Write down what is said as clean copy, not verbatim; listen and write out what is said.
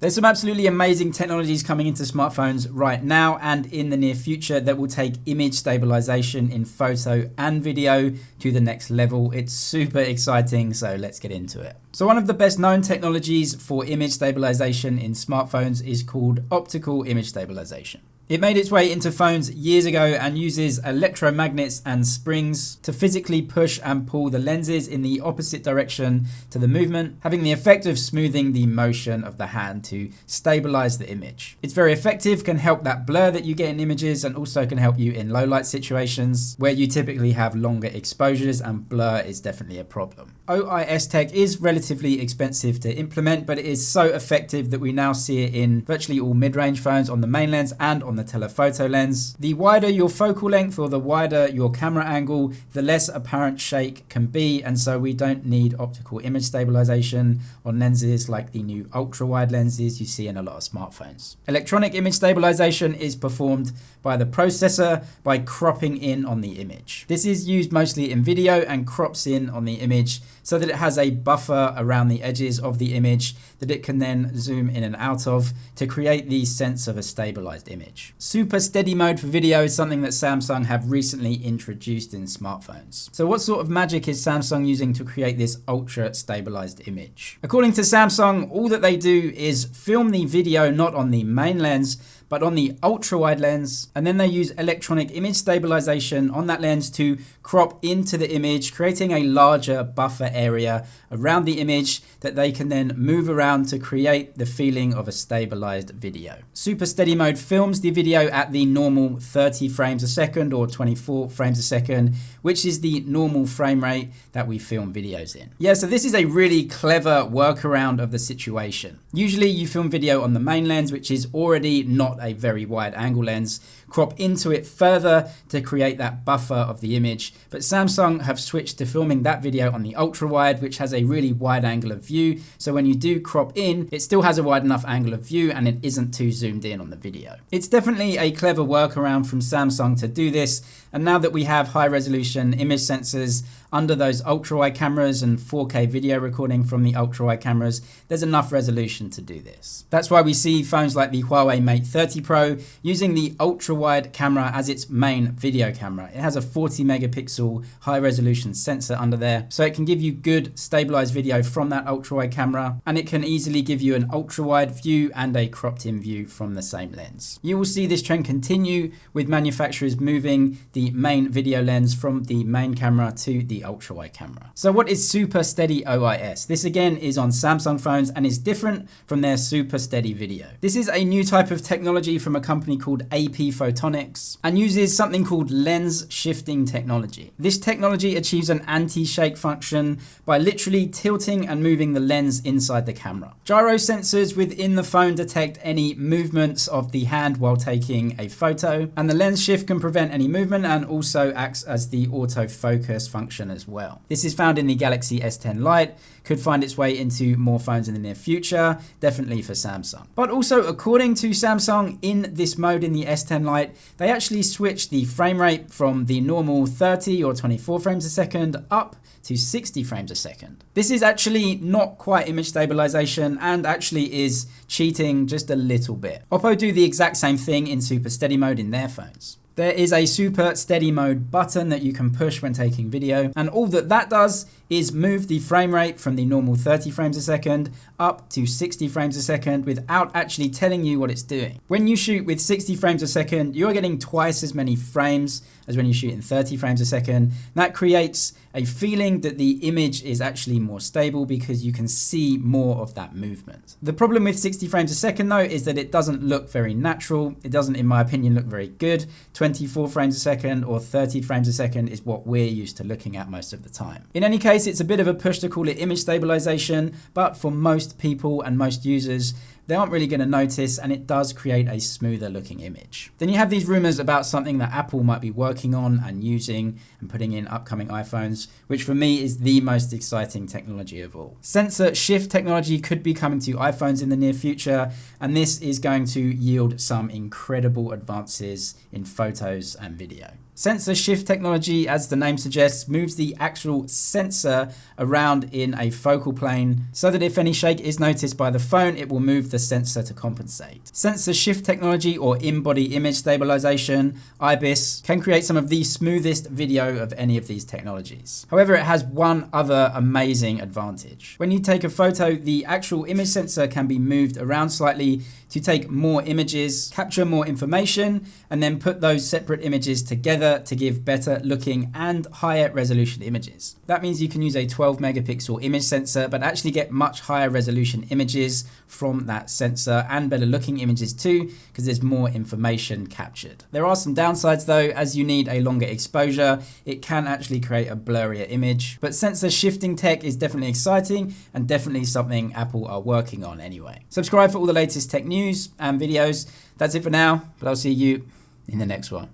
There's some absolutely amazing technologies coming into smartphones right now and in the near future that will take image stabilization in photo and video to the next level. It's super exciting, so let's get into it. So one of the best known technologies for image stabilization in smartphones is called optical image stabilization. It made its way into phones years ago and uses electromagnets and springs to physically push and pull the lenses in the opposite direction to the movement, having the effect of smoothing the motion of the hand to stabilize the image. It's very effective, can help that blur that you get in images, and also can help you in low light situations where you typically have longer exposures and blur is definitely a problem. OIS tech is relatively expensive to implement, but it is so effective that we now see it in virtually all mid-range phones on the main lens and on the telephoto lens. The wider your focal length or the wider your camera angle, the less apparent shake can be, and so we don't need optical image stabilization on lenses like the new ultra-wide lenses you see in a lot of smartphones. Electronic image stabilization is performed by the processor by cropping in on the image. This is used mostly in video and crops in on the image so that it has a buffer around the edges of the image that it can then zoom in and out of to create the sense of a stabilized image. Super Steady Mode for video is something that Samsung have recently introduced in smartphones. So what sort of magic is Samsung using to create this ultra stabilized image? According to Samsung, all that they do is film the video not on the main lens, but on the ultra-wide lens, and then they use electronic image stabilization on that lens to crop into the image, creating a larger buffer area around the image that they can then move around to create the feeling of a stabilized video. Super Steady Mode films the video at the normal 30 frames a second or 24 frames a second, which is the normal frame rate that we film videos in. Yeah, so this is a really clever workaround of the situation. Usually you film video on the main lens, which is already not a very wide angle lens, crop into it further to create that buffer of the image. But Samsung have switched to filming that video on the ultra wide, which has a really wide angle of view. So when you do crop in, it still has a wide enough angle of view and it isn't too zoomed in on the video. It's definitely a clever workaround from Samsung to do this. And now that we have high resolution image sensors under those ultra-wide cameras and 4K video recording from the ultra-wide cameras, there's enough resolution to do this. That's why we see phones like the Huawei Mate 30 Pro using the ultra-wide camera as its main video camera. It has a 40 megapixel high resolution sensor under there, so it can give you good stabilized video from that ultra-wide camera, and it can easily give you an ultra-wide view and a cropped in view from the same lens. You will see this trend continue with manufacturers moving the main video lens from the main camera to the ultra wide camera. So what is Super Steady OIS? This again is on Samsung phones and is different from their Super Steady video. This is a new type of technology from a company called AP Photonics and uses something called lens shifting technology. This technology achieves an anti-shake function by literally tilting and moving the lens inside the camera. Gyro sensors within the phone detect any movements of the hand while taking a photo, and the lens shift can prevent any movement and also acts as the autofocus function as well. This is found in the Galaxy S10 Lite, could find its way into more phones in the near future, definitely for Samsung. But also, according to Samsung, in this mode in the S10 Lite, they actually switched the frame rate from the normal 30 or 24 frames a second up to 60 frames a second. This is actually not quite image stabilization and actually is cheating just a little bit. Oppo do the exact same thing in Super Steady Mode in their phones. There is a Super Steady Mode button that you can push when taking video, and all that does is move the frame rate from the normal 30 frames a second up to 60 frames a second without actually telling you what it's doing. When you shoot with 60 frames a second, you're getting twice as many frames as when you shoot in 30 frames a second. That creates a feeling that the image is actually more stable because you can see more of that movement. The problem with 60 frames a second though is that it doesn't look very natural. It doesn't, in my opinion, look very good. 24 frames a second or 30 frames a second is what we're used to looking at most of the time. In any case, it's a bit of a push to call it image stabilization, but for most people and most users, they aren't really going to notice, and it does create a smoother looking image. Then you have these rumors about something that Apple might be working on and using and putting in upcoming iPhones, which for me is the most exciting technology of all. Sensor shift technology could be coming to iPhones in the near future, and this is going to yield some incredible advances in photos and video. Sensor shift technology, as the name suggests, moves the actual sensor around in a focal plane so that if any shake is noticed by the phone, it will move the sensor to compensate. Sensor shift technology, or in-body image stabilization, IBIS, can create some of the smoothest video of any of these technologies. However, it has one other amazing advantage. When you take a photo, the actual image sensor can be moved around slightly to take more images, capture more information, and then put those separate images together to give better looking and higher resolution images. That means you can use a 12 megapixel image sensor, but actually get much higher resolution images from that sensor and better looking images too, because there's more information captured. There are some downsides though, as you need a longer exposure. It can actually create a blurrier image, but sensor shifting tech is definitely exciting and definitely something Apple are working on anyway. Subscribe for all the latest tech news and videos. That's it for now, but I'll see you in the next one.